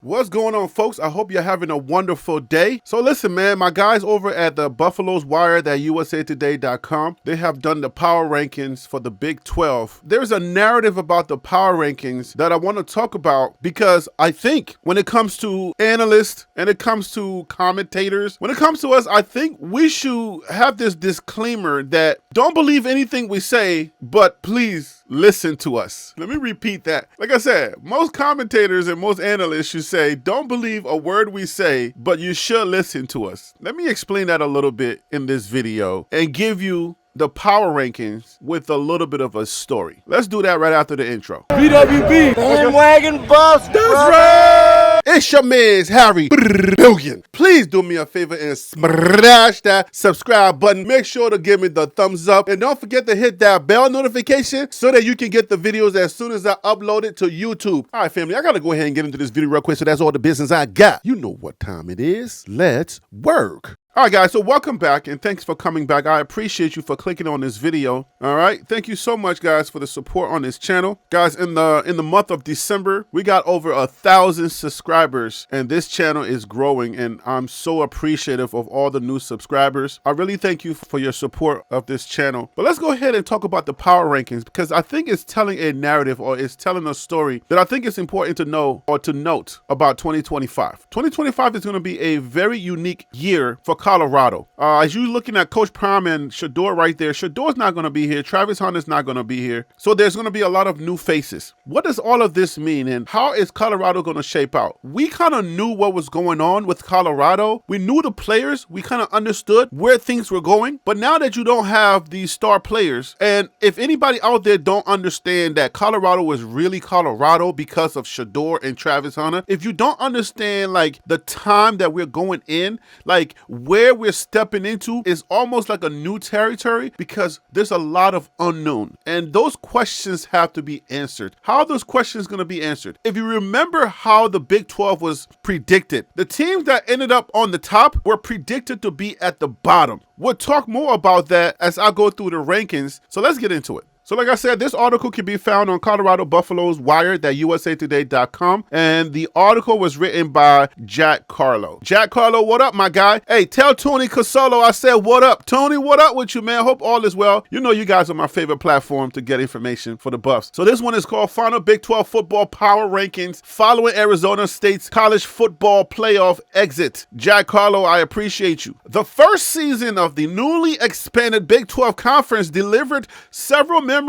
What's going on, folks? I hope you're having a wonderful day. So listen, man, my guys over at the Buffalo's Wire at usatoday.com, they have done the power rankings for the Big 12. There's a narrative about the power rankings that I want to talk about because I think when it comes to analysts and it comes to commentators, when it comes to us, I think we should have this disclaimer that don't believe anything we say, but please listen to us. Let me repeat that. Like I said, most commentators and most analysts should say, don't believe a word we say, but you should listen to us. Let me explain that a little bit in this video and give you the power rankings with a little bit of a story. Let's do that right after the intro. BWB, bandwagon bus. That's right. It's your man's Harry Billion. Please do me a favor and smash that subscribe button. Make sure to give me the thumbs up. And don't forget to hit that bell notification so that you can get the videos as soon as I upload it to YouTube. All right, family, I got to go ahead and get into this video real quick. So that's all the business I got. You know what time it is. Let's work. All right, guys, so welcome back, and thanks for coming back. I appreciate you for clicking on this video. All right, thank you so much, guys, for the support on this channel. Guys, in the month of December, we got over 1,000 subscribers, and this channel is growing, and I'm so appreciative of all the new subscribers. I really thank you for your support of this channel. But let's go ahead and talk about the power rankings, because I think it's telling a narrative, or it's telling a story that I think it's important to know or to note about 2025. 2025 is going to be a very unique year for Colorado. As you're looking at Coach Prime and Shador right there, Shador's not going to be here. Travis Hunter's not going to be here. So there's going to be a lot of new faces. What does all of this mean, and how is Colorado going to shape out? We kind of knew what was going on with Colorado. We knew the players. We kind of understood where things were going. But now that you don't have these star players, and if anybody out there don't understand that Colorado is really Colorado because of Shador and Travis Hunter, if you don't understand like the time that we're going in, like where we're stepping into is almost like a new territory because there's a lot of unknown, and those questions have to be answered. How are those questions going to be answered? If you remember how the Big 12 was predicted, the teams that ended up on the top were predicted to be at the bottom. We'll talk more about that as I go through the rankings, so let's get into it. So like I said, this article can be found on Colorado Buffalo's Wire at usatoday.com, and the article was written by Jack Carlo. Jack Carlo, what up, my guy? Hey, tell Tony Casolo I said what up. Tony, what up with you, man? Hope all is well. You know you guys are my favorite platform to get information for the Buffs. So this one is called Final Big 12 Football Power Rankings Following Arizona State's College Football Playoff Exit. Jack Carlo, I appreciate you. The first season of the newly expanded Big 12 Conference delivered several memorable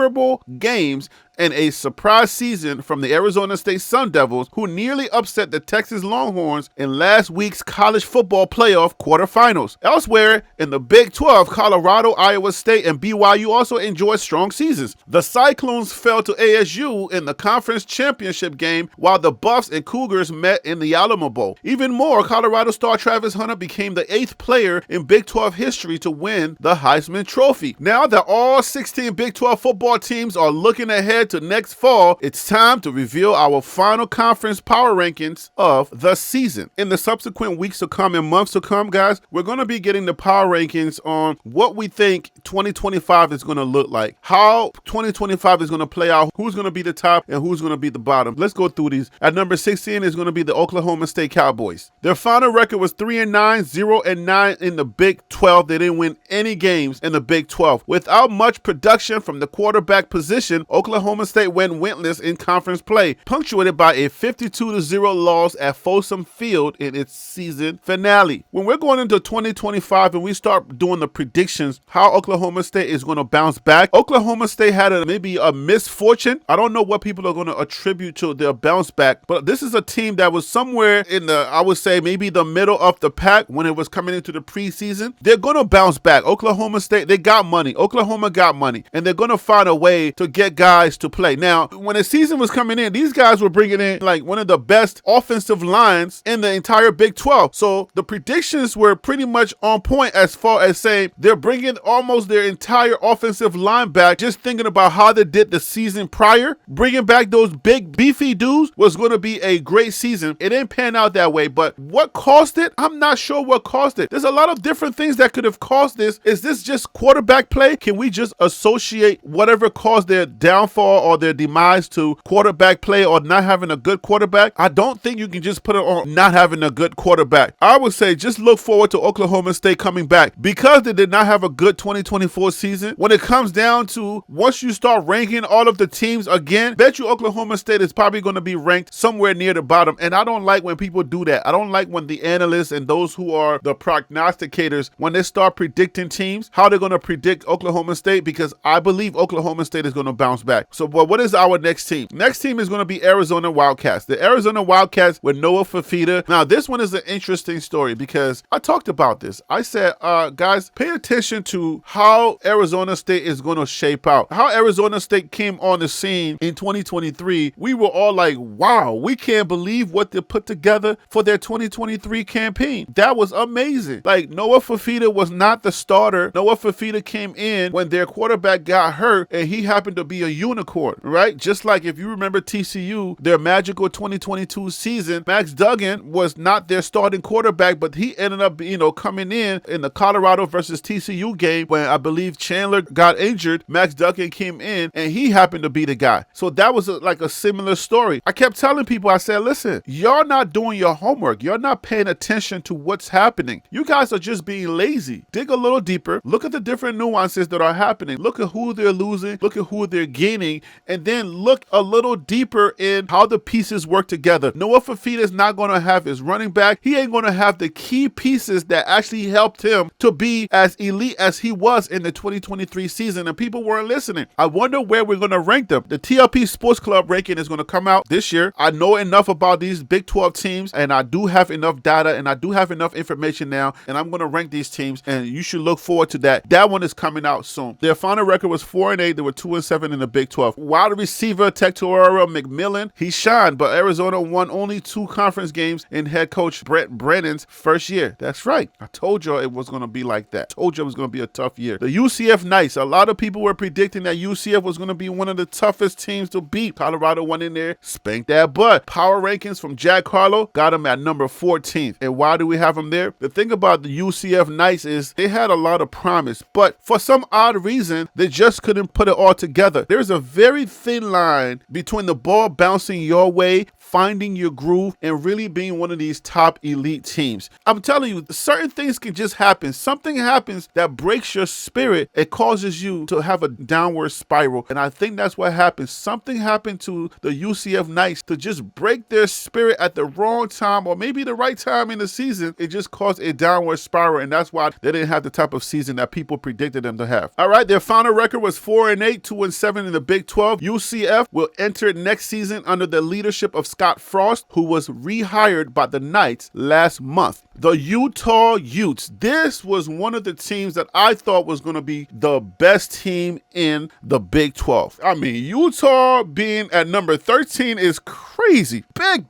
games and a surprise season from the Arizona State Sun Devils, who nearly upset the Texas Longhorns in last week's college football playoff quarterfinals. Elsewhere in the Big 12, Colorado, Iowa State, and BYU also enjoyed strong seasons. The Cyclones fell to ASU in the conference championship game, while the Buffs and Cougars met in the Alamo Bowl. Even more, Colorado star Travis Hunter became the 8th player in Big 12 history to win the Heisman Trophy. Now that all 16 Big 12 football teams are looking ahead to next fall, it's time to reveal our final conference power rankings of the season. In the subsequent weeks to come and months to come, guys, we're going to be getting the power rankings on what we think 2025 is going to look like, how 2025 is going to play out, who's going to be the top and who's going to be the bottom. Let's go through these. At number 16 is going to be the Oklahoma State Cowboys. Their final record was 3-9, 0-9 in the Big 12. They didn't win any games in the Big 12. Without much production from the quarterback position, Oklahoma State went winless in conference play, punctuated by a 52-0 loss at Folsom Field in its season finale. When we're going into 2025 and we start doing the predictions, how Oklahoma State is going to bounce back, Oklahoma State had maybe a misfortune. I don't know what people are going to attribute to their bounce back, but this is a team that was somewhere in the, I would say, maybe the middle of the pack when it was coming into the preseason. They're going to bounce back. Oklahoma State, they got money. Oklahoma got money, and they're going to find a way to get guys to play. Now, when the season was coming in, these guys were bringing in like one of the best offensive lines in the entire Big 12. So the predictions were pretty much on point as far as saying they're bringing almost their entire offensive line back. Just thinking about how they did the season prior, bringing back those big beefy dudes was going to be a great season. It didn't pan out that way, but what caused it? I'm not sure what caused it. There's a lot of different things that could have caused this. Is this just quarterback play? Can we just associate whatever caused their downfall downfall or their demise to quarterback play or not having a good quarterback, I don't think you can just put it on not having a good quarterback. I would say just look forward to Oklahoma State coming back. Because they did not have a good 2024 season, when it comes down to once you start ranking all of the teams again, bet you Oklahoma State is probably going to be ranked somewhere near the bottom. And I don't like when people do that. I don't like when the analysts and those who are the prognosticators, when they start predicting teams, how they're going to predict Oklahoma State, because I believe Oklahoma State is going to bounce back. So, but what is our next team? Next team is going to be Arizona Wildcats. The Arizona Wildcats with Noah Fafita. Now, this one is an interesting story because I talked about this. I said, guys, pay attention to how Arizona State is going to shape out. How Arizona State came on the scene in 2023. We were all like, wow, we can't believe what they put together for their 2023 campaign. That was amazing. Like, Noah Fafita was not the starter. Noah Fafita came in when their quarterback got hurt, and he happened to be a unicorn, right? Just like if you remember TCU, their magical 2022 season, Max Duggan was not their starting quarterback, but he ended up, coming in the Colorado versus TCU game when I believe Chandler got injured. Max Duggan came in, and he happened to be the guy. So that was like a similar story. I kept telling people, I said, listen, y'all not doing your homework. You're not paying attention to what's happening. You guys are just being lazy. Dig a little deeper. Look at the different nuances that are happening. Look at who they're losing. Look at who they're gaining. And then look a little deeper in how the pieces work together. Noah Fafita is not going to have his running back. He ain't going to have the key pieces that actually helped him to be as elite as he was in the 2023 season. And people weren't listening. I wonder where we're going to rank them. The TLP Sports Club ranking is going to come out this year. I know enough about these Big 12 teams, and I do have enough data, and I do have enough information now, and I'm going to rank these teams, and you should look forward to that. That one is coming out soon. Their final record was 4-8. They were 2-7 in the Big 12. Wide receiver Tectora McMillan, he shined, but Arizona won only 2 conference games in head coach Brett Brennan's first year. That's right. I told you it was going to be like that. Told you it was going to be a tough year. The UCF Knights, a lot of people were predicting that UCF was going to be one of the toughest teams to beat. Colorado went in there, spanked that butt. Power rankings from Jack Harlow got him at number 14th. And why do we have him there? The thing about the UCF Knights is they had a lot of promise, but for some odd reason, they just couldn't put it all together. There's a very thin line between the ball bouncing your way, finding your groove, and really being one of these top elite teams. I'm telling you, certain things can just happen. Something happens that breaks your spirit. It causes you to have a downward spiral. And I think that's what happened. Something happened to the UCF Knights to just break their spirit at the wrong time, or maybe the right time in the season. It just caused a downward spiral, and that's why they didn't have the type of season that people predicted them to have. All right, their final record was 4-8, 2-7 in the Big 12. UCF will enter next season under the leadership of Scott Frost, who was rehired by the Knights last month. The Utah Utes. This was one of the teams that I thought was going to be the best team in the Big 12. I mean, Utah being at number 13 is crazy. Big,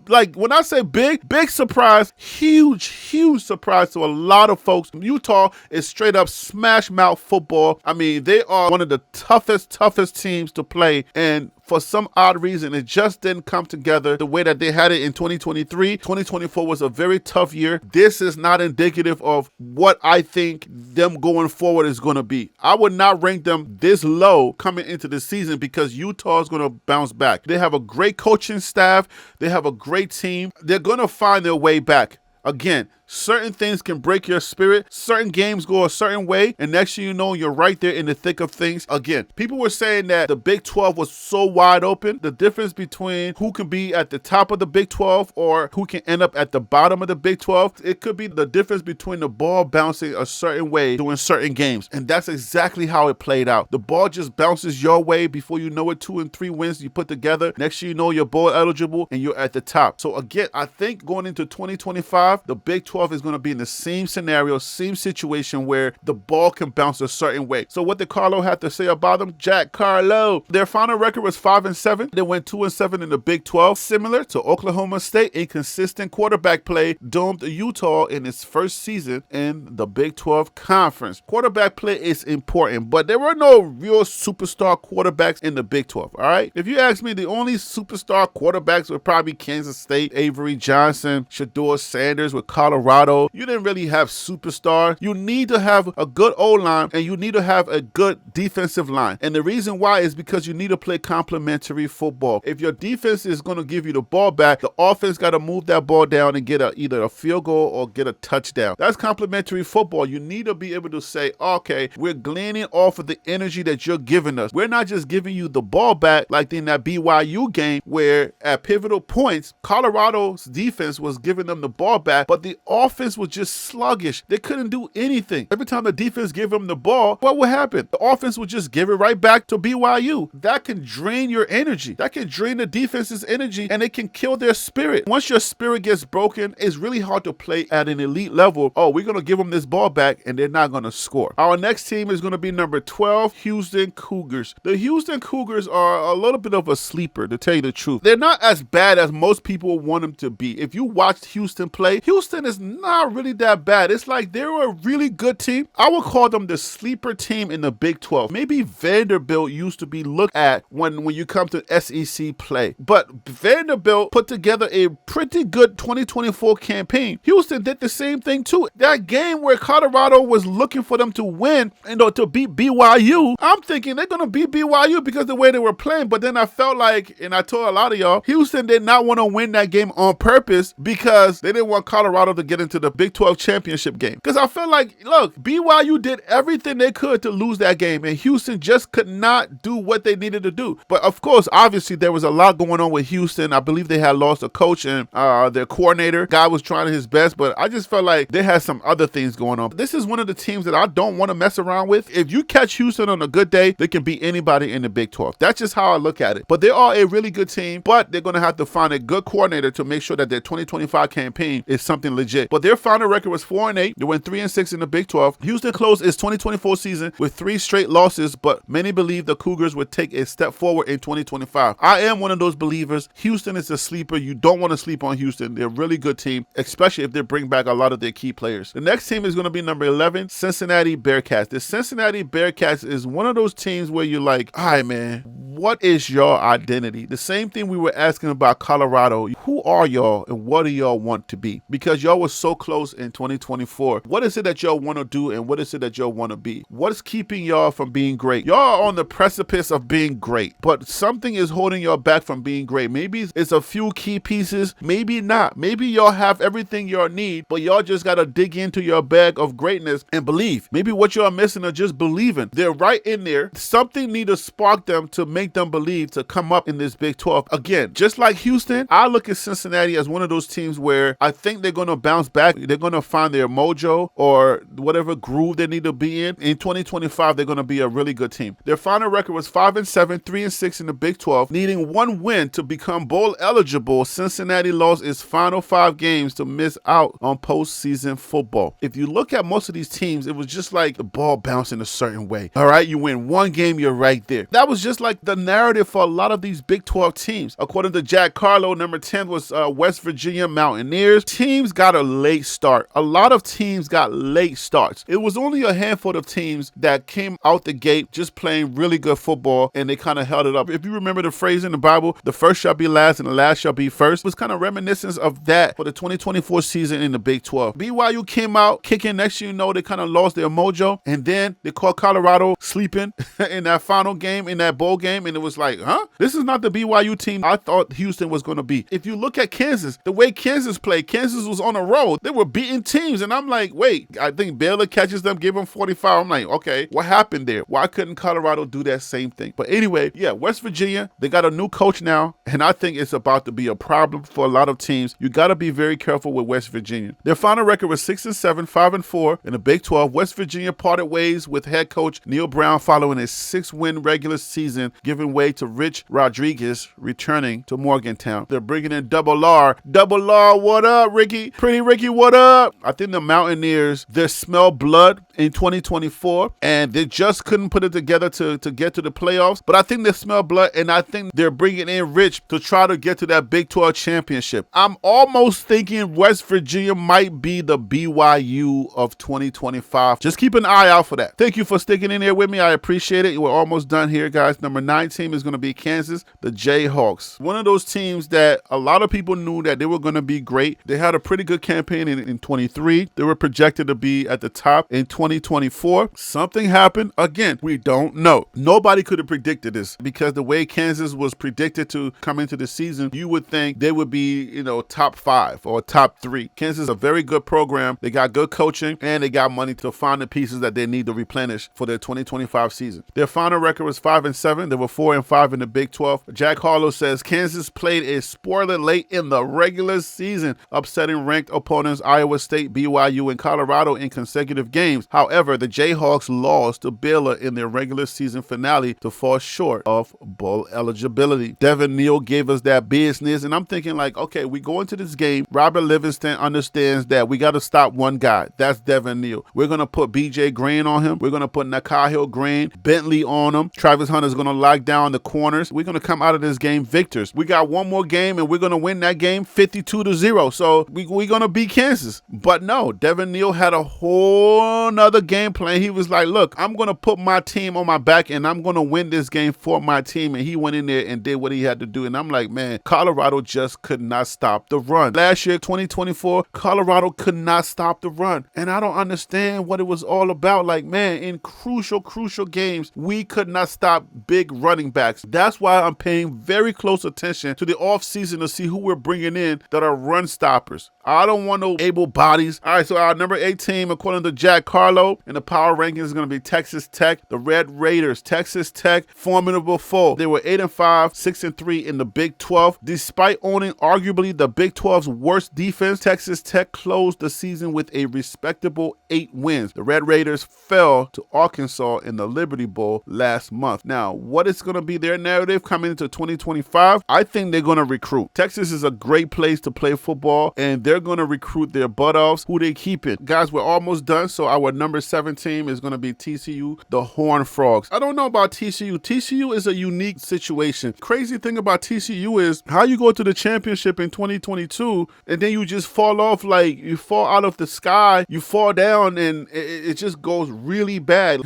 like when I say big surprise, huge surprise to a lot of folks. Utah is straight up smash mouth football. I mean, they are one of the toughest teams to play, and for some odd reason, it just didn't come together the way that they had it in 2023. 2024 was a very tough year. This is not indicative of what I think them going forward is going to be. I would not rank them this low coming into the season because Utah is going to bounce back. They have a great coaching staff. They have a great team. They're going to find their way back. Again, certain things can break your spirit. Certain games go a certain way, and next thing you know, you're right there in the thick of things. Again, people were saying that the Big 12 was so wide open. The difference between who can be at the top of the Big 12 or who can end up at the bottom of the Big 12, it could be the difference between the ball bouncing a certain way during certain games. And that's exactly how it played out. The ball just bounces your way. Before you know it, 2 and 3 wins you put together. Next thing you know, you're bowl eligible and you're at the top. So again, I think going into 2025, the Big 12 is going to be in the same scenario, same situation where the ball can bounce a certain way. So what did Carlo have to say about them? Jack Carlo. Their final record was 5-7. They went 2-7 in the Big 12. Similar to Oklahoma State, inconsistent quarterback play doomed Utah in its first season in the Big 12 conference. Quarterback play is important, but there were no real superstar quarterbacks in the Big 12, all right? If you ask me, the only superstar quarterbacks were probably Kansas State, Avery Johnson, Shador Sanders with Colorado, Colorado. You didn't really have superstars. You need to have a good O-line and you need to have a good defensive line. And the reason why is because you need to play complementary football. If your defense is going to give you the ball back, the offense got to move that ball down and get either a field goal or get a touchdown. That's complementary football. You need to be able to say, okay, we're gleaning off of the energy that you're giving us. We're not just giving you the ball back like in that BYU game where at pivotal points, Colorado's defense was giving them the ball back, but the offense was just sluggish. They couldn't do anything. Every time the defense gave them the ball, what would happen? The offense would just give it right back to BYU. That can drain your energy. That can drain the defense's energy and it can kill their spirit. Once your spirit gets broken, it's really hard to play at an elite level. Oh, we're going to give them this ball back and they're not going to score. Our next team is going to be number 12, Houston Cougars. The Houston Cougars are a little bit of a sleeper, to tell you the truth. They're not as bad as most people want them to be. If you watched Houston play, Houston is not really that bad. It's like they're a really good team. I would call them the sleeper team in the Big 12. Maybe Vanderbilt used to be looked at when you come to SEC play. But Vanderbilt put together a pretty good 2024 campaign. Houston did the same thing too. That game where Colorado was looking for them to win and to beat BYU, I'm thinking they're going to beat BYU because of the way they were playing. But then I felt like, and I told a lot of y'all, Houston did not want to win that game on purpose because they didn't want Colorado to get into the Big 12 championship game. Because I felt like, look, BYU did everything they could to lose that game and Houston just could not do what they needed to do. But of course, obviously there was a lot going on with Houston. I believe they had lost a coach and their coordinator. Guy was trying his best, but I just felt like they had some other things going on. This is one of the teams that I don't want to mess around with. If you catch Houston on a good day, they can beat anybody in the Big 12. That's just how I look at it. But they are a really good team, but they're going to have to find a good coordinator to make sure that their 2025 campaign is something legit. But their final record was 4-8. They went 3-6 in the Big 12. Houston closed its 2024 season with 3 straight losses, but many believe the Cougars would take a step forward in 2025. I am one of those believers. Houston is a sleeper. You don't want to sleep on Houston. They're a really good team, especially if they bring back a lot of their key players. The next team is going to be number 11, Cincinnati Bearcats. The Cincinnati Bearcats is one of those teams where you're like, all right, man, what is your identity? The same thing we were asking about Colorado. Who are y'all and what do y'all want to be? Because y'all was so close in 2024. What is it that y'all want to do and what is it that y'all want to be? What is keeping y'all from being great? Y'all are on the precipice of being great, but something is holding y'all back from being great. Maybe it's a few key pieces, maybe not. Maybe y'all have everything y'all need, but y'all just got to dig into your bag of greatness and believe. Maybe what y'all missing are just believing. They're right in there. Something need to spark them to make them believe to come up in this Big 12. Again, just like Houston, I look at Cincinnati as one of those teams where I think they're going to bounce back. They're going to find their mojo or whatever groove they need to be in. In 2025, they're going to be a really good team. Their final record was 5-7, 3-6 in the Big 12. Needing one win to become bowl eligible, Cincinnati lost its final 5 games to miss out on postseason football. If you look at most of these teams, it was just like the ball bouncing a certain way. All right, you win one game, you're right there. That was just like the narrative for a lot of these Big 12 teams. According to Jack Carlo, number 10 was West Virginia Mountaineers. Teams got a late start. A lot of teams got late starts. It was only a handful of teams that came out the gate just playing really good football and they kind of held it up. If you remember the phrase in the Bible, the first shall be last and the last shall be first, it was kind of reminiscence of that for the 2024 season in the Big 12. BYU came out kicking. Next thing you know, they kind of lost their mojo and then they caught Colorado sleeping in that final game, in that bowl game, and it was like, huh? This is not the BYU team I thought Houston was going to be. If you look at Kansas, the way Kansas played, Kansas was on a roll. They were beating teams, and I'm like, wait, I think Baylor catches them, give them 45. I'm like, okay, what happened there? Why couldn't Colorado do that same thing? But anyway, yeah, West Virginia, they got a new coach now, and I think it's about to be a problem for a lot of teams. You got to be very careful with West Virginia. Their final record was 6-7, 5-4 in the Big 12. West Virginia parted ways with head coach Neil Brown following a 6-win regular season, giving way to Rich Rodriguez returning to Morgantown. They're bringing in Double R. Double R, what up, Ricky? Pretty Ricky, what up? I think the Mountaineers, they smell blood in 2024, and they just couldn't put it together to get to the playoffs. But I think they smell blood, and I think they're bringing in Rich to try to get to that Big 12 championship. I'm almost thinking West Virginia might be the BYU of 2025. Just keep an eye out for that. Thank you for sticking in there with me. I appreciate it. We're almost done here, guys. Number 9 team is going to be Kansas, the Jayhawks. One of those teams that a lot of people knew that they were going to be great. They had a pretty good campaign in 23. They were projected to be at the top in 2024. Something happened. Again, we don't know. Nobody could have predicted this because the way Kansas was predicted to come into the season, you would think they would be, top 5 or top 3. Kansas is a very good program. They got good coaching and they got money to find the pieces that they need to replenish for their 2025 season. Their final record was 5-7. They were 4-5 in the Big 12. Jack Harlow says Kansas played a spoiler late in the regular season, upsetting ranked opponents Iowa State, BYU, and Colorado in consecutive games. However, the Jayhawks lost to Baylor in their regular season finale to fall short of bowl eligibility. Devin Neal gave us that business, and I'm thinking like, okay, we go into this game. Robert Livingston understands that we got to stop one guy. That's Devin Neal. We're going to put BJ Green on him. We're going to put Nakahil Green, Bentley on him. Travis Hunter's going to lock down the corners. We're going to come out of this game victors. We got one more game, and we're going to win that game 52-0. So we're going to beat Kansas. But no, Devin Neal had a whole nother game plan. He was like, look, I'm going to put my team on my back, and I'm going to win this game for my team. And he went in there and did what he had to do. And I'm like, man, Colorado just could not stop the run. Last year, 2024, Colorado could not stop the run. And I don't understand what it was all about. Like, man, in crucial games, we could not stop big running backs. That's why I'm paying very close attention to the offseason to see who we're bringing in that are run stoppers. I don't want no able bodies. All right, so our number 8 team, according to Jack Harlow, in the power rankings is going to be Texas Tech, the Red Raiders. Texas Tech, formidable foe. They were 8-5, 6-3 in the Big 12. Despite owning arguably the Big 12's worst defense, Texas Tech closed the season with a respectable 8 wins. The Red Raiders fell to Arkansas in the Liberty Bowl last month. Now, what is going to be their narrative coming into 2025? I think they're going to recruit. Texas is a great place to play football, and they're going to recruit their butt offs. Who they keeping? Guys, we're almost done, so our number 7 team is going to be TCU, the Horned Frogs. I don't know about TCU. TCU is a unique situation. Crazy thing about TCU is how you go to the championship in 2022, and then you just fall off, like you fall out of the sky, you fall down, and it just goes really bad.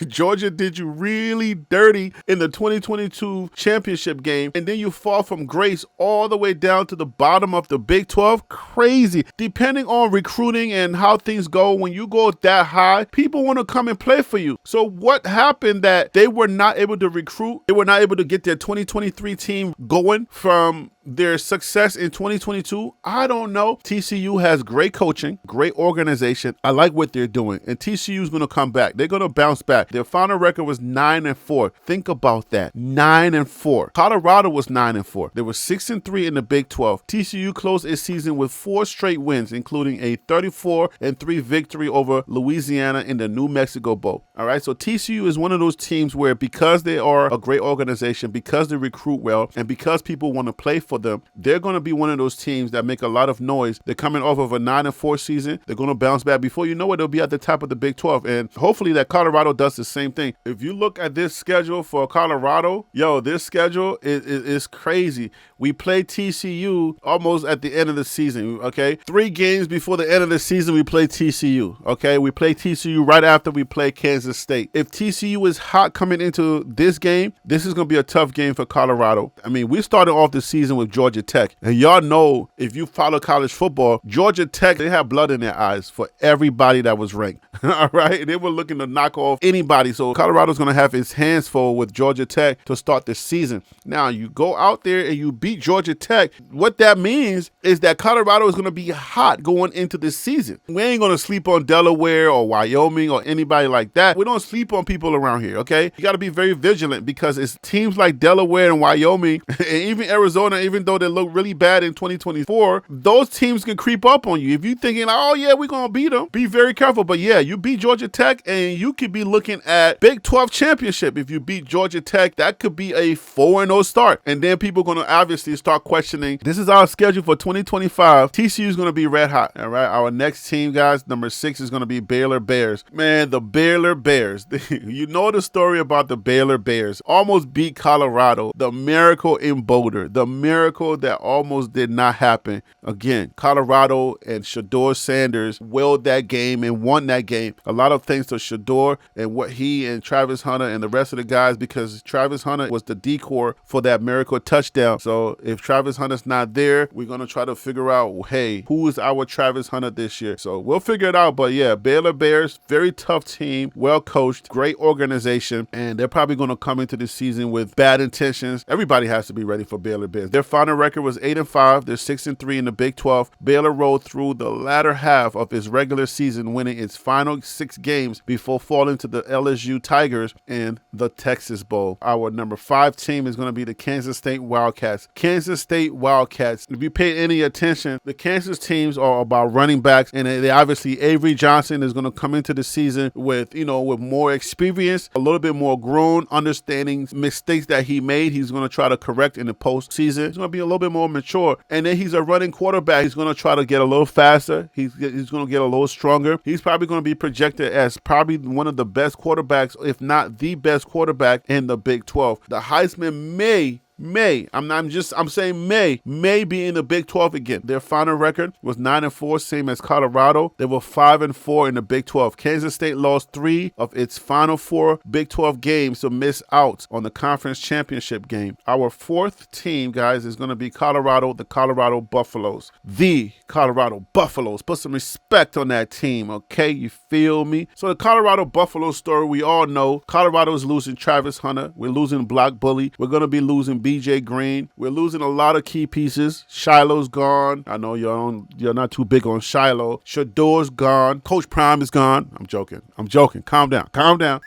Georgia did you really dirty in the 2022 championship game, and then you fall from grace all the way down to the bottom of the Big 12. Crazy. Depending on recruiting and how things go, when you go that high, people want to come and play for you. So what happened that they were not able to recruit? They were not able to get their 2023 team going from their success in 2022? I don't know. TCU has great coaching, great organization. I like what they're doing, and TCU is going to come back. They're going to bounce back. Their final record was 9-4. Think about that. 9-4. Colorado was 9-4. They were 6-3 in the Big 12. TCU closed its season with 4 straight wins, including a 34-3 victory over Louisiana in the New Mexico Bowl. All right, so TCU is one of those teams where, because they are a great organization, because they recruit well, and because people want to play for them, they're going to be one of those teams that make a lot of noise. They're coming off of a 9-4 season. They're going to bounce back. Before you know it, they'll be at the top of the Big 12. And hopefully that Colorado does the same thing. If you look at this schedule for Colorado, this schedule is crazy. We play TCU almost at the end of the season, okay? 3 games before the end of the season, we play TCU, okay? We play TCU right after we play Kansas State. If TCU is hot coming into this game, this is going to be a tough game for Colorado. I mean, we started off the season with Georgia Tech. And y'all know, if you follow college football, Georgia Tech, they have blood in their eyes for everybody that was ranked. All right? They were looking to knock off anybody. So Colorado's going to have its hands full with Georgia Tech to start the season. Now, you go out there and you beat Georgia Tech. What that means is that Colorado is going to be hot going into this season. We ain't going to sleep on Delaware or Wyoming or anybody like that. We don't sleep on people around here, okay? You got to be very vigilant, because it's teams like Delaware and Wyoming and even Arizona, even though they look really bad in 2024, those teams can creep up on you. If you're thinking, oh yeah, we're going to beat them, be very careful. But yeah, you beat Georgia Tech and you could be looking at Big 12 championship. If you beat Georgia Tech, that could be a 4-0 start. And then people are going to obviously start questioning, this is our schedule for 2025. TCU is going to be red hot. All right. Our next team, guys, number 6 is going to be Baylor Bears. Man, the Baylor Bears. You know the story about the Baylor Bears. Almost beat Colorado. The miracle in Boulder. The miracle that almost did not happen. Again, Colorado and Shador Sanders willed that game and won that game. A lot of thanks to Shador and what he and Travis Hunter and the rest of the guys, because Travis Hunter was the decor for that miracle touchdown. So if Travis Hunter's not there, we're going to try to figure out, hey, who is our Travis Hunter this year? So we'll figure it out. But yeah, Baylor Bears, very tough team, well coached, great organization, and they're probably going to come into the season with bad intentions. Everybody has to be ready for Baylor Bears. Their final record was 8-5. They're 6-3 in the Big 12. Baylor rolled through the latter half of its regular season, winning its final 6 games before falling to the LSU Tigers in the Texas Bowl. Our number 5 team is going to be the Kansas State Wildcats. Kansas State Wildcats. If you pay any attention, the Kansas teams are about running backs, and they obviously Avery Johnson is going to come into the season with, with more experience, a little bit more grown, understanding mistakes that he made. He's going to try to correct in the postseason. He's going to be a little bit more mature, and then he's a running quarterback. He's going to try to get a little faster. He's going to get a little stronger. He's probably going to be projected as probably one of the best quarterbacks, if not the best quarterback in the Big 12. The Heisman I'm saying may be in the Big 12 again. Their final record was 9-4, same as Colorado. They were 5-4 in the Big 12. Kansas State lost 3 of its final 4 Big 12 games to miss out on the conference championship game. Our 4th team, guys, is going to be Colorado, the Colorado Buffaloes. The Colorado Buffaloes. Put some respect on that team, okay? You feel me? So the Colorado Buffaloes story, we all know. Colorado is losing Travis Hunter. We're losing Block Bully. We're going to be losing BJ Green. We're losing a lot of key pieces. Shiloh's gone. I know you're not too big on Shiloh. Shador's gone. Coach Prime is gone. I'm joking. Calm down.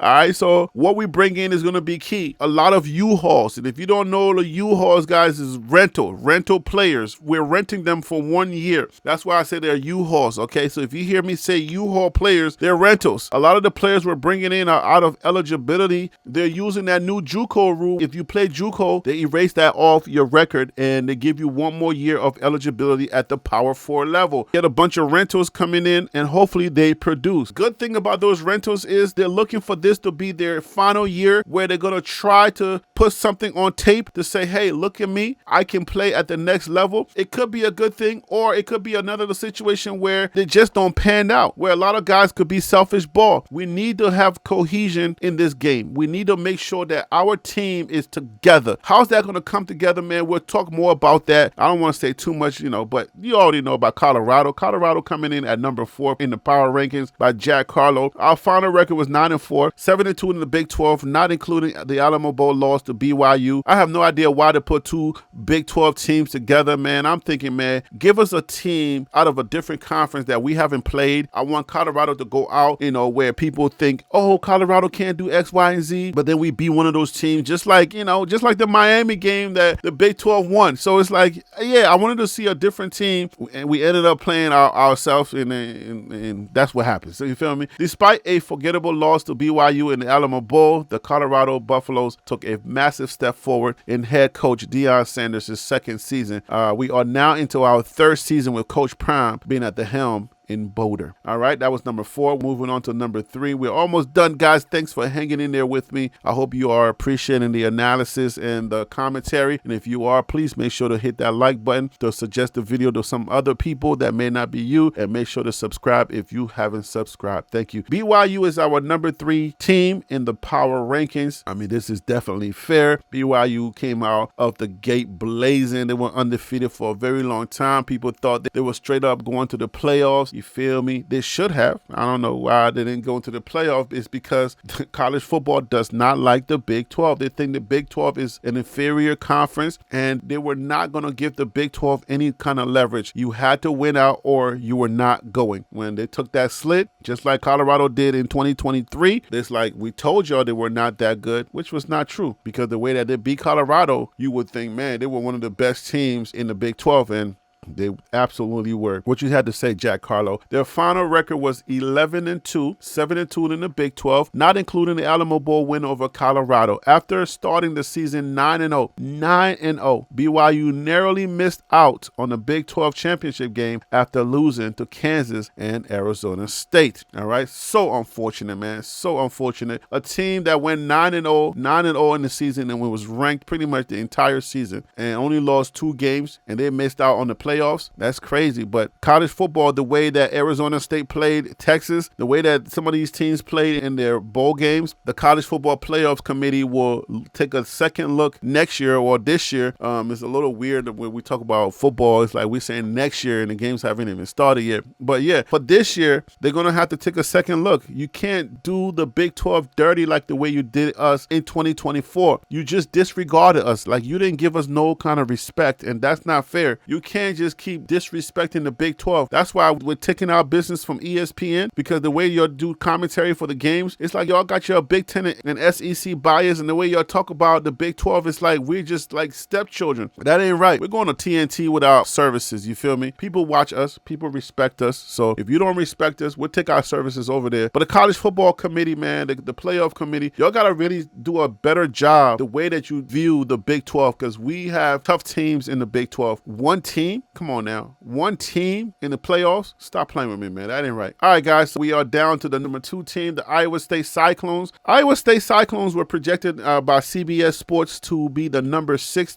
All right, so what we bring in is going to be key. A lot of U-Hauls. And if you don't know, the U-Hauls, guys, is rental players. We're renting them for 1 year. That's why I say they're U-Hauls, okay? So if you hear me say U-Haul players, they're rentals. A lot of the players we're bringing in are out of eligibility. They're using that new JUCO rule. If you play JUCO, they erase that off your record and they give you 1 more year of eligibility at the Power 4 level. Get a bunch of rentals coming in and hopefully they produce. Good thing about those rentals is they're looking for this to be their final year where they're going to try to put something on tape to say, hey, look at me. I can play at the next level. It could be a good thing, or it could be another situation where they just don't pan out, where a lot of guys could be selfish ball. We need to have cohesion in this game. We need to make sure that our team is together. How's that going to come together, man? We'll talk more about that. I don't want to say too much, but you already know about Colorado. Colorado coming in at number 4 in the power rankings by Jack Carlo. Our final record was 9-4, 7-2 in the Big 12, not including the Alamo Bowl loss to BYU. I have no idea why to put 2 Big 12 teams together, man. I'm thinking, man, give us a team out of a different conference that we haven't played. I want Colorado to go out, where people think, oh, Colorado can't do X, Y, and Z, but then we be one of those teams, just like the Miami game that the Big 12 won. So it's like, yeah, I wanted to see a different team, and we ended up playing ourselves, and that's what happens. So you feel me? Despite a forgettable loss to BYU in the Alamo Bowl, the Colorado Buffaloes took a massive step forward in head coach Deion Sanders' second season. We are now into our 3rd season with Coach Prime being at the helm in Boulder. All right, that was number 4. Moving on to number 3. We're almost done, guys. Thanks for hanging in there with me. I hope you are appreciating the analysis and the commentary. And if you are, please make sure to hit that like button to suggest the video to some other people that may not be you. And make sure to subscribe if you haven't subscribed. Thank you. BYU is our number 3 team in the power rankings. I mean, this is definitely fair. BYU came out of the gate blazing. They were undefeated for a very long time. People thought that they were straight up going to the playoffs. You feel me? They should have. I don't know why they didn't go into the playoff. It's because college football does not like the Big 12. They think the Big 12 is an inferior conference, and they were not going to give the Big 12 any kind of leverage. You had to win out or you were not going. When they took that slit, just like Colorado did in 2023, it's like, we told y'all they were not that good, which was not true, because the way that they beat Colorado, you would think, man, they were one of the best teams in the Big 12, and they absolutely were. What you had to say, Jack Carlo. Their final record was 11-2, 7-2 in the Big 12, not including the Alamo Bowl win over Colorado. After starting the season 9-0, BYU narrowly missed out on the Big 12 championship game after losing to Kansas and Arizona State. All right, so unfortunate, man. So unfortunate. A team that went 9-0 in the season and was ranked pretty much the entire season and only lost 2 games, and they missed out on the playoffs playoffs. That's crazy. But college football, the way that Arizona State played Texas, the way that some of these teams played in their bowl games, the College Football Playoffs Committee will take a second look next year or this year. It's a little weird when we talk about football. It's like we're saying next year and the games haven't even started yet. But yeah, for this year, they're going to have to take a second look. You can't do the Big 12 dirty like the way you did us in 2024. You just disregarded us. Like, you didn't give us no kind of respect, and that's not fair. You can't just keep disrespecting the Big 12. That's why we're taking our business from ESPN, because the way y'all do commentary for the games, it's like y'all got your Big 10 and SEC bias, and the way y'all talk about the Big 12, it's like we're just like stepchildren. That ain't right. We're going to TNT with our services, you feel me? People watch us, people respect us, so if you don't respect us, we'll take our services over there. But the College Football Committee, man, the playoff committee, y'all got to really do a better job the way that you view the Big 12, because we have tough teams in the Big 12. One team, come on now, one team in the playoffs? Stop playing with me, man. That ain't right. All right, guys, so we are down to the number 2 team, the Iowa State Cyclones. Iowa State Cyclones were projected by CBS Sports to be the number 6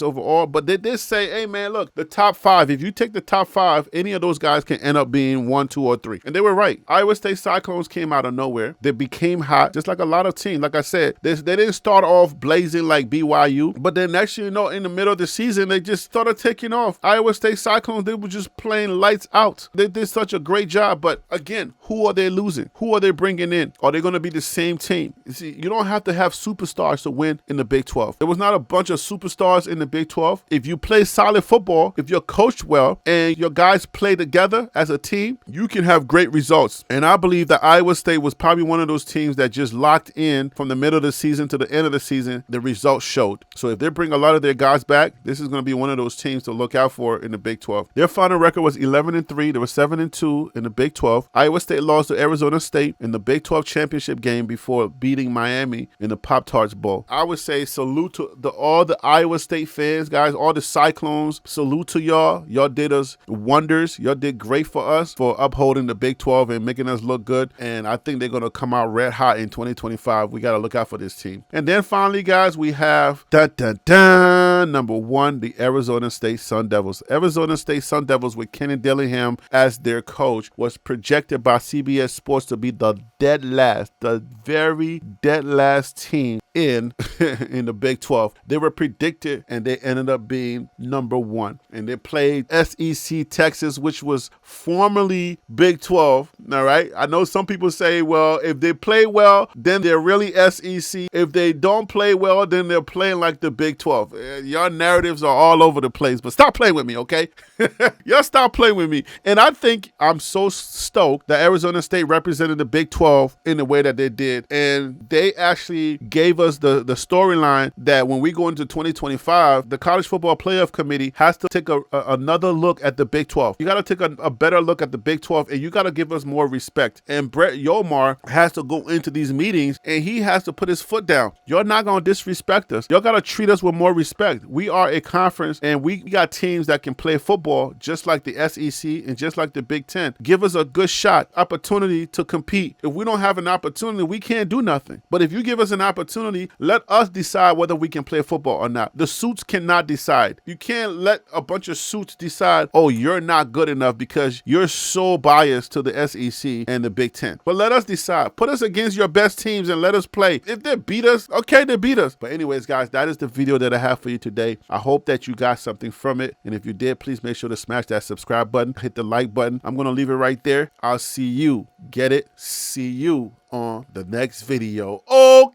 overall, but they did say, hey, man, look, the top 5, if you take the top 5, any of those guys can end up being 1, 2, or 3. And they were right. Iowa State Cyclones came out of nowhere. They became hot, just like a lot of teams. Like I said, they didn't start off blazing like BYU, but then next year, in the middle of the season, they just started taking off. Iowa State Cyclones, they were just playing lights out. They did such a great job, but again, who are they losing? Who are they bringing in? Are they going to be the same team? You see, you don't have to have superstars to win in the Big 12. There was not a bunch of superstars in the Big 12. If you play solid football, if you're coached well, and your guys play together as a team, you can have great results. And I believe that Iowa State was probably one of those teams that just locked in from the middle of the season to the end of the season. The results showed. So if they bring a lot of their guys back, this is going to be one of those teams to look out for in the Big 12. Their final record was 11-3. They were 7-2 in the Big 12. Iowa State lost to Arizona State in the Big 12 championship game before beating Miami in the Pop-Tarts Bowl. I would say salute to all the Iowa State fans, guys, all the Cyclones. Salute to y'all. Y'all did us wonders. Y'all did great for us for upholding the Big 12 and making us look good. And I think they're going to come out red hot in 2025. We got to look out for this team. And then finally, guys, we have number 1, the Arizona State Sun Devils. Arizona State Sun Devils with Kenny Dillingham as their coach was projected by CBS Sports to be the very dead last team in the Big 12. They were predicted and they ended up being number 1. And they played SEC Texas, which was formerly Big 12. All right. I know some people say, well, if they play well, then they're really SEC. If they don't play well, then they're playing like the Big 12. Your narratives are all over the place, but stop playing with me, okay? Y'all stop playing with me. And I think I'm so stoked that Arizona State represented the Big 12 in the way that they did. And they actually gave us the storyline that when we go into 2025, the College Football Playoff Committee has to take another look at the Big 12. You got to take a better look at the Big 12, and you got to give us more respect. And Brett Yomar has to go into these meetings, and he has to put his foot down. You're not going to disrespect us. Y'all got to treat us with more respect. We are a conference, and we got teams that can play football just like the SEC and just like the Big 10. Give us a good shot, opportunity to compete. If we don't have an opportunity, we can't do nothing. But if you give us an opportunity, let us decide whether we can play football or not. The suits cannot decide. You can't let a bunch of suits decide, oh, you're not good enough because you're so biased to the SEC and the Big 10. But let us decide. Put us against your best teams and let us play. If they beat us, okay, they beat us. But anyways, guys, that is the video that I have for you today. I hope that you got something from it. And if you did, please make sure to smash that subscribe button, hit the like button. I'm going to leave it right there. I'll see you. Get it? See you on the next video. Okay.